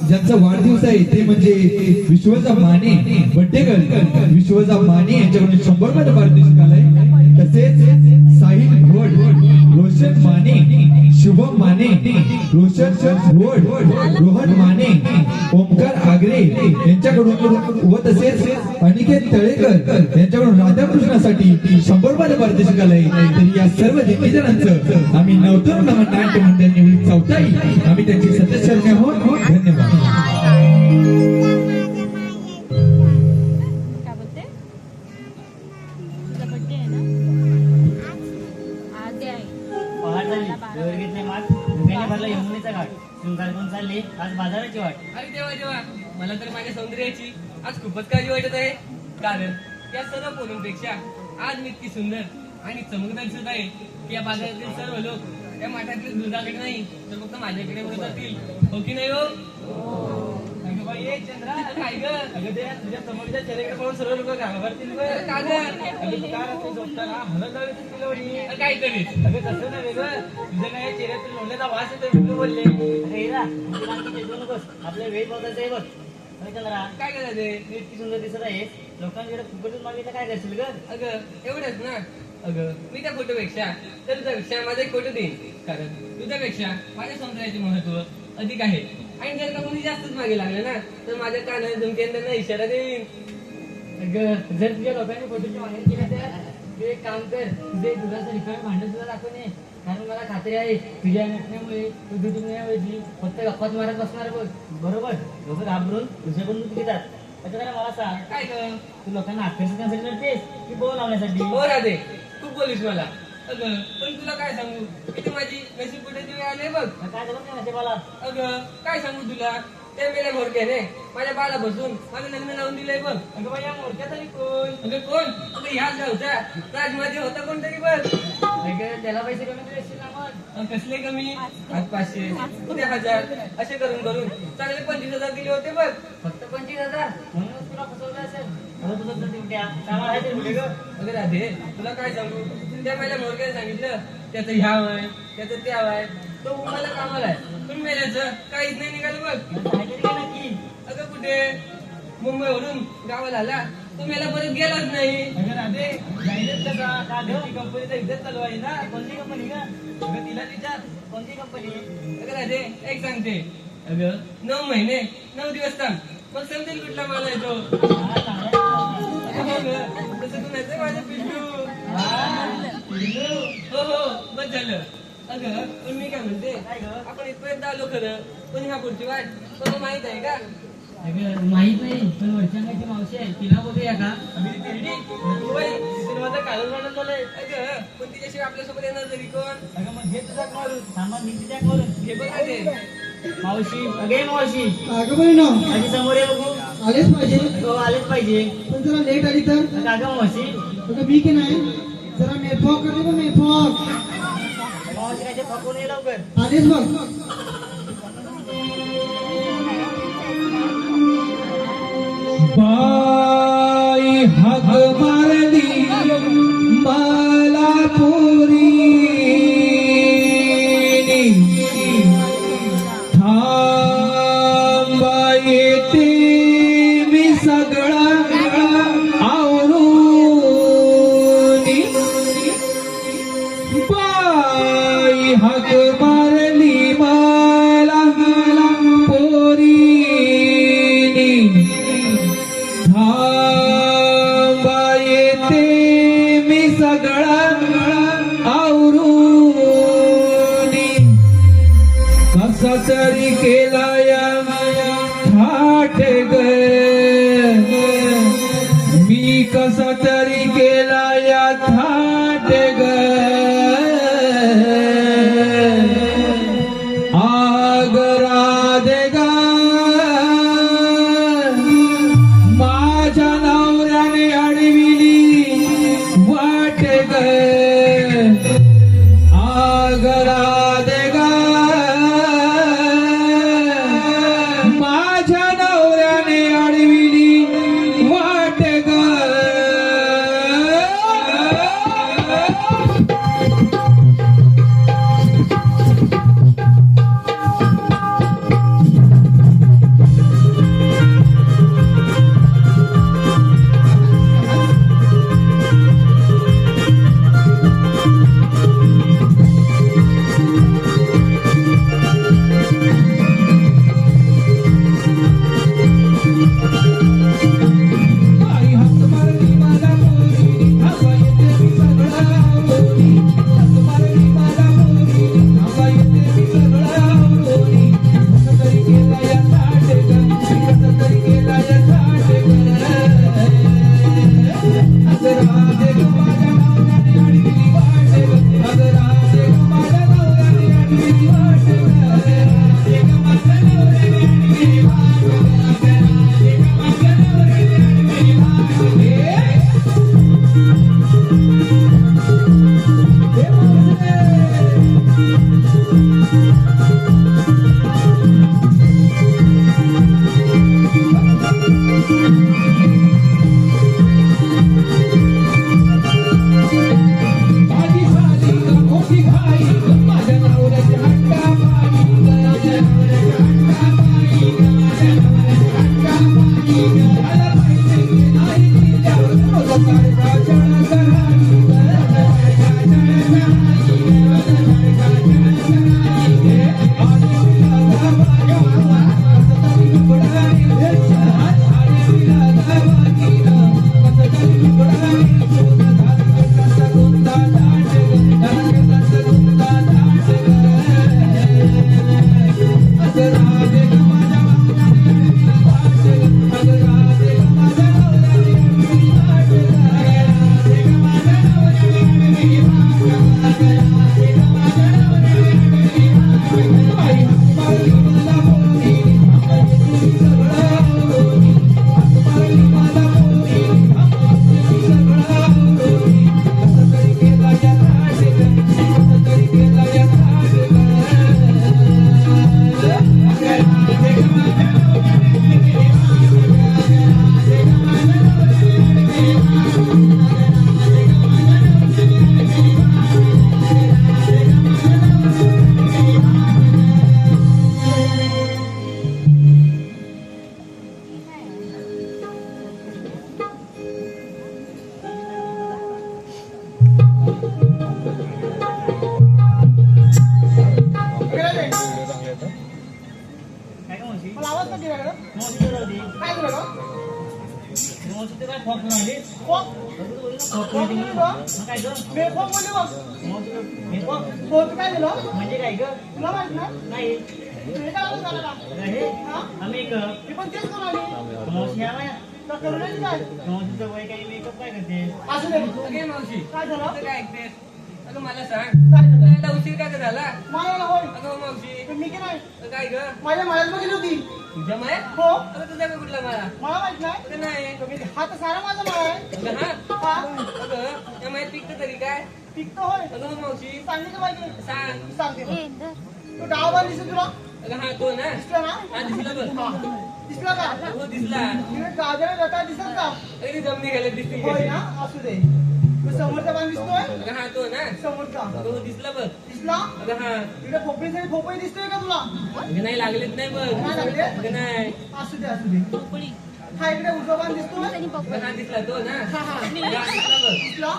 ज्यांचा वाढदिवस आहे ते म्हणजे विश्वजा माने बड्डेकर विश्वजा माने यांच्याकडून 100 मध्ये वाढदिवस आलाय. तसेच साहिल घोड, रोशन माने, शुभम माने, रोशन घोड, रोहन माने, ओमकार आगरे यांच्याकडून व तसेच अनिकेत तळेकर यांच्याकडून राधाकृष्णासाठी 100 मध्ये वाढदिवस आलाय. तर या सर्व जणांचं आम्ही नवतरुण नाट्य मंडळ निवड चौथाई आम्ही त्यांची सदस्य आहोत. धन्यवाद. आज आहे घेतले माग धुक्याने भरला यमुनेचा घाट शृंगार करून चालले आज बाजाराची वाट. अरे देवा देवा, मला तर माझ्या सौंदर्याची आज खूपच काळजी वाटत आहे. कारण या सर्व पोरींपेक्षा आज मी इतकी सुंदर आणि चमकदार सुद्धा आहे की या बाजारातील सर्व लोक त्या माठातील दुधाकडे नाही तर फक्त माझ्याकडे बोलत जातील. हो की नाही हो? अगं बाई, ए चंद्रा, काय ग? अगं ते तुझ्या समोरच्या चेहऱ्याकडे पाहून सर्व लोक घाबरतील ग. का ग? अगं तू काय रात्री झोपताना हलत लावली तुला वडी. काय करीत? अगं तसं नाही ग, तुझ्या काय चेहऱ्यातून लोण्याचा वास येतो मी बोलले. अरे हिरा तुला आणखी चिडवू नकोस, आपल्या वेळ बघायचं आहे बघ. अरे चंद्रा, काय करायचं? तू इतकी सुंदर दिसत आहे, लोकांकडे फुकटून मागितलं काय करशील ग? अगं एवढंच ना. अगं मी त्या फोटोपेक्षा तर तुझ्यापेक्षा माझा एक फोटो देईन. कारण तुझ्यापेक्षा माझ्या सौंदर्याचे महत्व अधिक आहे. आणि जर का कोणी जास्तच मागे लागलं ना तर माझ्या कानाला धमक्याने त्यांना इशारा देईन. अगं जर तुझ्या लोकांनी फोटोची मागणी केली तर तू एक काम कर, तुझे दुधाचं रिकामी भांडण सुद्धा दाखवून ये. कारण मला खात्री आहे तुझ्या नटण्यामुळे तू दूध मिळण्याऐवजी फक्त गप्पाच मारत बसणार बघ. बरोबर, लोक घाबरून तुझ्याकडून दूध घेतात. आता जरा मला सांग, काय ग? तू लोकांना आकर्षित करण्यासाठी लढतेस की बोल लावण्यासाठी? हो राधे, खूप बोलीस मला. अगं पण तुला काय सांगू, किती माझी नशीब कुठेची वेळ आली बघ. काय जमत नाही म्हणजे मला. अगं काय सांगू तुला, त्या मेल्या मोरक्याने माझ्या बाला बसून माझं लग्न लावून दिलंय बघ. अगं बाई, या मोडक्यात आणि कोण? अगं कोण? अगं ह्याच गावचा राजमाजी होता कोणतरी बघ. अगं त्याला पैसे कमी देशील ना मग. कसले कमी? आज 500 उद्या 1000 असे करून करून चांगले 25,000 दिले होते बघ. फक्त 25,000 म्हणूनच तुला फसवलं असेल. हो तुझं तर तेवढ्या कामाला आहे ते कुठे ग? अगं राधे, तुला काय सांगू, त्या माझ्या मोरक्याने सांगितलं त्याचं ह्याव आहे त्याचं त्याव आहे, तो मला कामाला आहे. पण मेल्याचं काहीच नाही निघालं बघ. काहीतरी काय नक्की? अगं कुठे? मुंबईवरून गावाला आला तो मेला परत गेलाच नाही. अगं राधे, जाहिरात कसा का ग? कंपनीचा इज्जत चालू आहे ना. कोणती कंपनी का? अगं तिला विचार, कोणती कंपनी? अगं राधे, एक सांगते. अगं 9 महिने 9 दिवस थांब, मग समजेल कुठला माल आहे तो. हा, चांगला आहे. हो गं, तसं तू नाही माझं पिल्लू. हा, पिल्लू. हो हो, बस झालं. अगं पण मी काय म्हणते, काय ग? आपण इथपर्यंत आलो खरं, पण ह्या पुढची वाट तुला माहित आहे का? अगं माहित नाही, पण वरच्यांगाची मावशी आहे, तिला बघूया का? अगं ती तिरडी, तू बाई, तिने माझं काढून काढून झालंय. अगं पण तिच्याशिवाय आपल्यासोबत येणार तरी कोण? अगं मग घे तुझा मारून. थांबा मी तुझ्या मारून. हे बघ राधे. मावशी, अगे मावशी, अगं बरी ना, आधी समोर ये बघू. आलेच पाहिजे. हो आलेच पाहिजे. पण जरा लेट आली तर अगं मावशी, अगं मी की नाही, जरा मेफॉक करते बघ, मेफॉक. मावशी काय ते फकून ये लवकर. आलेच बघ. बाई हाक मारली मला पोरी, थांबा येते मी सगळा आवरून. बाई हाक मारली मला पोरी, थांबा येते मी सगळा आवरून. कसा तरी केला या थाट ग, मी कसा तरी केला या थाट ग. आग राधे ग, माझ्या नवऱ्याने अडविली वाट ग. आग राधे ग, माझ्या नवऱ्याने अडविली वाट ग. मला आवाज का दिला गं? मावशी तर होती. काय दिलं गं? मावशी तर काय फॉक म्हणाली. फॉक? फॉक फॉक म्हणाली. दिली गं? मग काय गं? बेफॉक बोलली बघ. मावशी तर बेफॉक हो, तू काय दिलं? म्हणजे काय गं? तुला माहित नाही? नाही. तुझे काय आवाज झाला का? अगं हे हा? आम्ही एक मी पण तेच करून आली. मावशी ह्या वया. तर करून आली काय? मावशीचं वय काही मेकअप काय करते. असू दे. अगे मावशी काय झालं? तुझं काय ऐकतेस? अगं मला सांग काय झालं? तुला उशीर का ग झाला? मला होय. अगं हो मावशी पण मी की नाही? अगं काय ग माझ्या मळ्यात बघितली होती. तुझ्या माया हो. अगं तुझा का कुठला मला मला माहित नाही. अगं नाही तुम्ही हा तर सारा माझा मळा आहे. अगं हा हा? अगं या मायात पिकतं तरी काय पिकतो होय. अगं हो मावशी सांगितलं पाहिजे. सांग सांगते बघ. तो डाव बांध दिसतो तुला? अगं हा तो ना दिसला ना? हा दिसला बघ हा. दिसला का? हो दिसला तिकडे गाजर गटा दिसत का? अगं ती जमनी गेल्या दिसते होय कशी. ना? असू दे. तो समोरचा बांध दिसतोय? अगं हा तो ना समोरचा. अगं हो दिसला बघ दिसला? अगं हा तिकडे पोपई दिसतोय का तुला? अगं नाही लागलेच नाही बघ नाही लागले? अगं नाही असू दे, असू दे. हा इकडे उजवा बांध दिसतोय? अगं हा दिसला तो ना हा, हा. अगं हा दिसला बघ दिसला?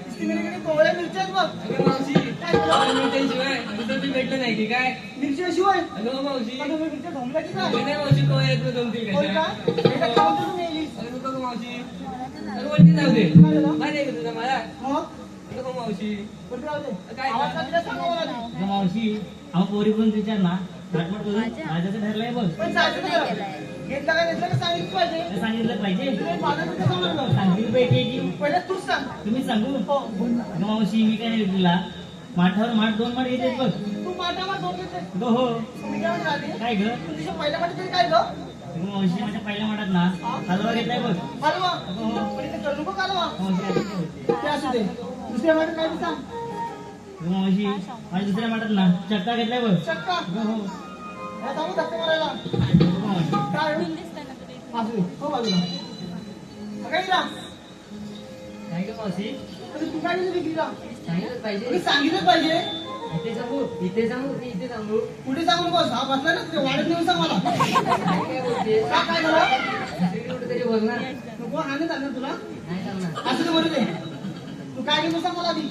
दिसली कोवळ्या मिरच्या आहेत बघ. अगं मावशी अगं मिरच्यांशिवाय दुसरं बी भेटलं नाही की काय मिरची शिवाय अगं हो मावशी तुम्ही मिरच्या ढोंबल्या की काय? अगं नाही मावशी कोण येत नाही जमतील होय कशा का? एकदा खाऊन तर तुम्ही येईलीस. अगं नको गं मावशी अगं वरती जाऊ दे काय झालं? माहिती आहे का तुझा मला मग? अगं हो मावशी वरती राहू दे. काय? आवाज का दिला सांगा मला आधी. अगं मावशी आम्हा पोरी पण विचार ना नाटमट करून राजाचं ठरलंय बघ. पण जायचं कसं? घेतलं का घेतलं का सांगितलं पाहिजे. काय सांगितलं पाहिजे. तुला माझं कुठं सांगितलं? सांगितलं पाहिजे की पहिले तूच सांग. तुम्ही सांगू. हो. अगं मावशी मी काय नाही तुला माठावर माठ 2 माठ येते बघ. तू माझ्यावर दोन घेतले. अगं हो मी काय म्हणाली? काय ग तुझ्या पहिल्या पाठी तरी काय गं? अगं मावशी माझ्या पहिल्या माठात ना हलवा घेतलाय बघ. हलवा. पण इथे करू नको हलवा. मावशी आधी काय होते? ते असू दे. दुसऱ्या माठी काय ते सांग. अगं मावशी माझ्या दुसऱ्या माठात ना चक्का घेतलाय बघ. चक्का. अगं हो या जाऊ धक्के मारायला. अगं मावशी काय हो? असू दे. हो बाजूला. काय दिला? काय गं मावशी अरे तू काय दिलं विक्रीला? सांगितलं पाहिजे तुम्ही सांगितलं पाहिजे. इथे सांगू इथे सांगू की इथे सांगू कुठे सांगू नको. हा बसला ना तुझ्या वाड्यात नेऊन सांग मला. काय बोलते का काय झालं? कुठेतरी बोलणार नको हा नाही चालणार तुला. नाही सांगणार असू दे बरं दे. तू काय घेतो सांग मला आधी.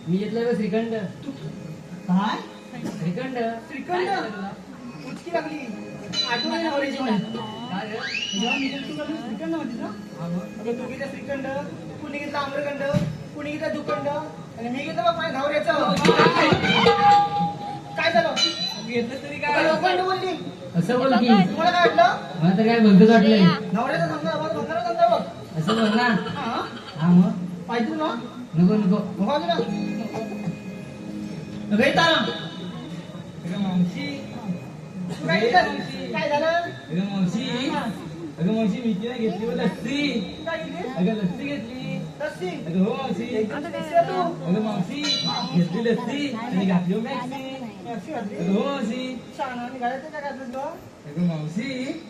मी घेतलंय बघ श्रीखंड काय? श्रीखंड श्रीखंड? उचकी लागली. आठवण आहे नवऱ्याची मला. काय गं? जेव्हा मी तू लागली श्रीखंड म्हणतीस ना? हा मग. अगं तू घेतला श्रीखंड, कुणी घेतला आम्रखंड, कुणी घेतला दुखंड आणि मी घेतलं बघ माझ्या नवऱ्याचं. काय झालं? घेतलं तरी काय काय लोखंड बोलली? असं बोल की तुम्हाला काय वाटलं? मला तर काय भलतंच वाटलंय नवऱ्याचा समजा आवाज बघणार समजा बघ. असं बोल ना हा? हा मग पाहिजे तुला? नको नको बघा तुला. अगं तारा. अगं मावशी तू काय घेतलं? काय झालं? अगं मावशी अगं मावशी मी तिला घेतली बघ लस्सी तू काय घेतली? अगं लस्सी घेतली लस्सी. अगं हो मावशी एकदम टेस्टी आहे तू. अगं मावशी घेतली लस्सी आणि घातली हो मॅक्सी लस्सी घातली. अगं हो मावशी छान आणि घालायचं काय घातलं तुला? अगं मावशी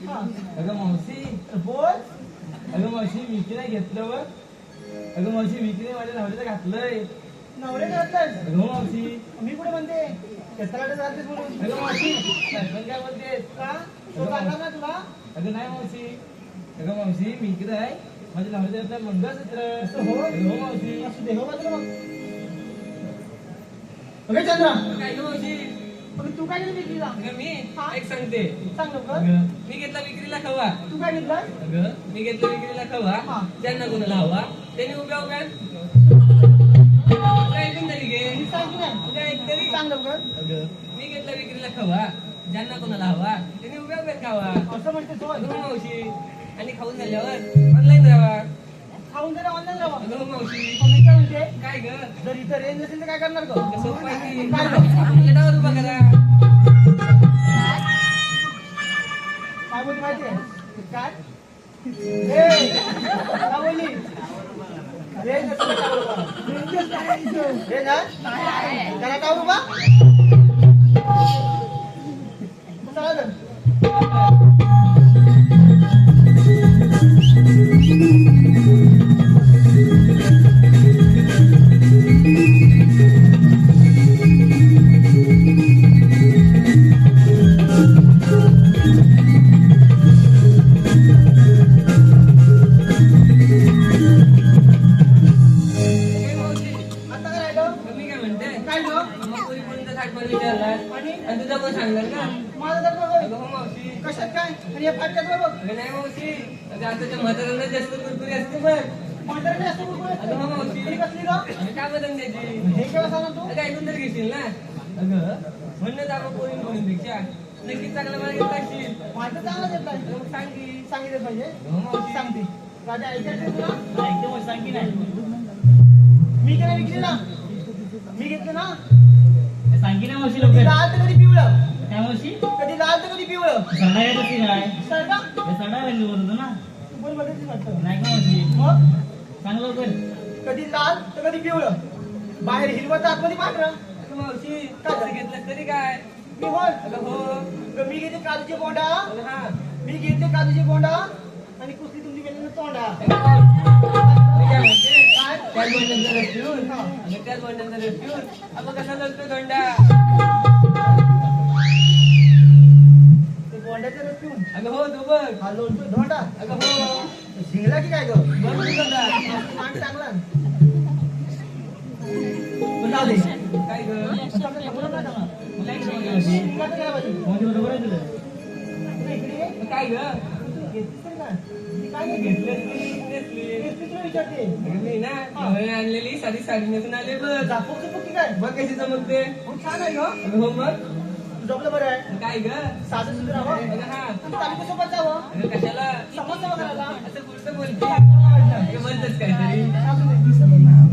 हा. अगं मावशी बोल. अगं मावशी विकीला घेतलं बघ अगं मावशी विकीने माझ्या नवऱ्याला घातलंय नवरे घातलंय. अगं हो मावशी मी कुठे म्हणते केसराला घातलीस म्हणून. अगं मावशी सरपंच काय बोलते का? तो चालला ना तुला? अगं नाही मावशी अगं मावशी मी इकडे आहे माझ्या नवऱ्याचं मंगळसूत्र असं हो? अगं हो मावशी असू दे, हो बाजूला बघ. अगं चंद्रा, काय गं मावशी अगं तू काय घेतली विक्रीला? अगं मी हा? एक सांगते सांग लवकर. अगं मी घेतला विक्रीला खवा तू काय घेतलं? अगं मी घेतला विक्रीला खवा हा. ज्यांना कोणाला हवा त्यांनी उभ्या उभ्या काय ऐकून तरी घे मी सांग की नाही? उद्या ऐक तरी सांग लवकर. अगं मी घेतला विक्रीला खवा ज्यांना कोणाला हवा त्यांनी उभ्या उभ्या खावा असं म्हणते तो. अगं हो मावशी आणि खाऊन झाल्यावर ऑनलाईन राहावा खाऊन जरा ऑनलाईन राहा. अगं हो मावशी मग मी काय म्हणते, काय ग जर इथं रेंज नसेल तर काय करणार ग? कसं पाहिजे काय गं? प्लेटावर उभा करा काय बोलली माहितीये? काय? ए, काय बोलली? रेंज नसेल तर काय बोलणार? रेंज आहे? त्याला काय उभा? चला तर. आणि तुझा कोण सांगणार का? माझं तर बघ अगं हो मावशी. कशात काय आणि या फाटक्यात बघ अगं नाही मावशी. अगं आताच्या म्हाताऱ्यांना जास्त कुरकुरी असते बघ. म्हातारडे असं बघ अगं हो मावशी. आणि कसली ग अगं काय बदल द्यायची? हे केव्हा सांगा तू अगं ऐकून तर घेशील ना. अगं म्हणणं आपण पोरींपेक्षा नक्कीच चांगला मला घेत असशील. माझं चांगलं देत नाही अगं मग सांग की. सांगितलं पाहिजे हो मावशी. सांगते राजा ऐकायचं तुला एकदम सांग की नाही मी काय विकलेला मी घेतलं ना सांग की नाही मावशी कधी लवकर लाल तर कधी पिवळं काय मावशी कधी लाल तर कधी पिवळं सडा येत असेल काय सरका हे सडा रंग बोलतो ना तू बोल बघितली वाटतं नाही का मावशी मग सांग लवकर कधी लाल तर कधी पिवळं बाहेर हिरवं तर आतमध्ये पांढरं अगं मावशी कसं घेतलं तरी काय? मी बोल अगं हो. तर मी घेते काजूचे बोंडा अगं हा. मी घेते काजूचे बोंडा आणि कुस्ती तुमची गेलेलं तोंडा अगं मावशी. मी काय म्हणते? काय त्याच बंडलचा रस पिऊन अगं त्याच बंडलचा रस पिऊन अगं कसा लागतो दोंडा? ते बोंड्याचे रस पिऊन अगं हो तू बघ. हा लोणचं धोंडा अगं हो. शिंगला की काय ग बघ तू दोंडा. मांड चांगला पण जाऊ दे. काय ग? मला एक सांग मावशी शिंगा तर गेला पाहिजे. मावशी बरोबर आहे तुझं तुला इकडे ये. काय ग? तू घेतलीस तरी काय? मी काय नाही घेतलं घेतलं. की नेसली? घेतली तुला विचारते. अगं मी ना नवीन आणलेली साधी साडी नेसून आले बघ. झापूकची पुक्की काय? बघ कशी चमकते. मग छान आहे ग. अगं हो मग. तू झोपलं बरं आहे. काय ग? साधं सुंदर हवं. अगं हा. तू तालुक्यासोबत जावं. अगं कशाला? समज जमा करायला. असं कुठं बोलते? अगं बोलतच काहीतरी. असू दे, दिसत नाही.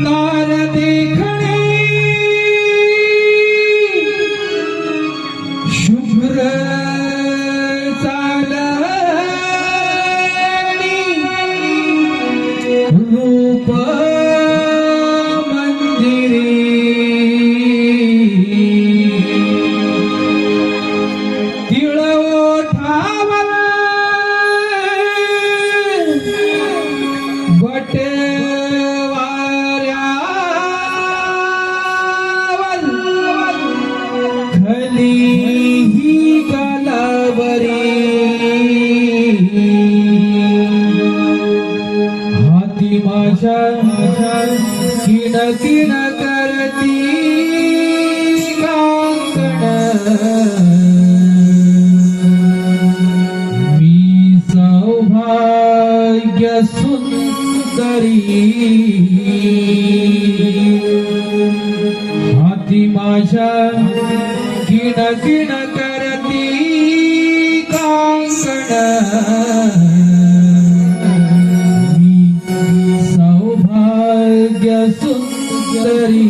नार देखणे शुभ्र चालणी रूप मंदिरे तिळ ओठावर बटवाऱ्यावर खली ही गलावरी हाती माझ्या किण किण करती कांकण मी सौभाग्य सुंदरी हाती माझ्या किण किण करती कांकण मी सौभाग्य सुंदरी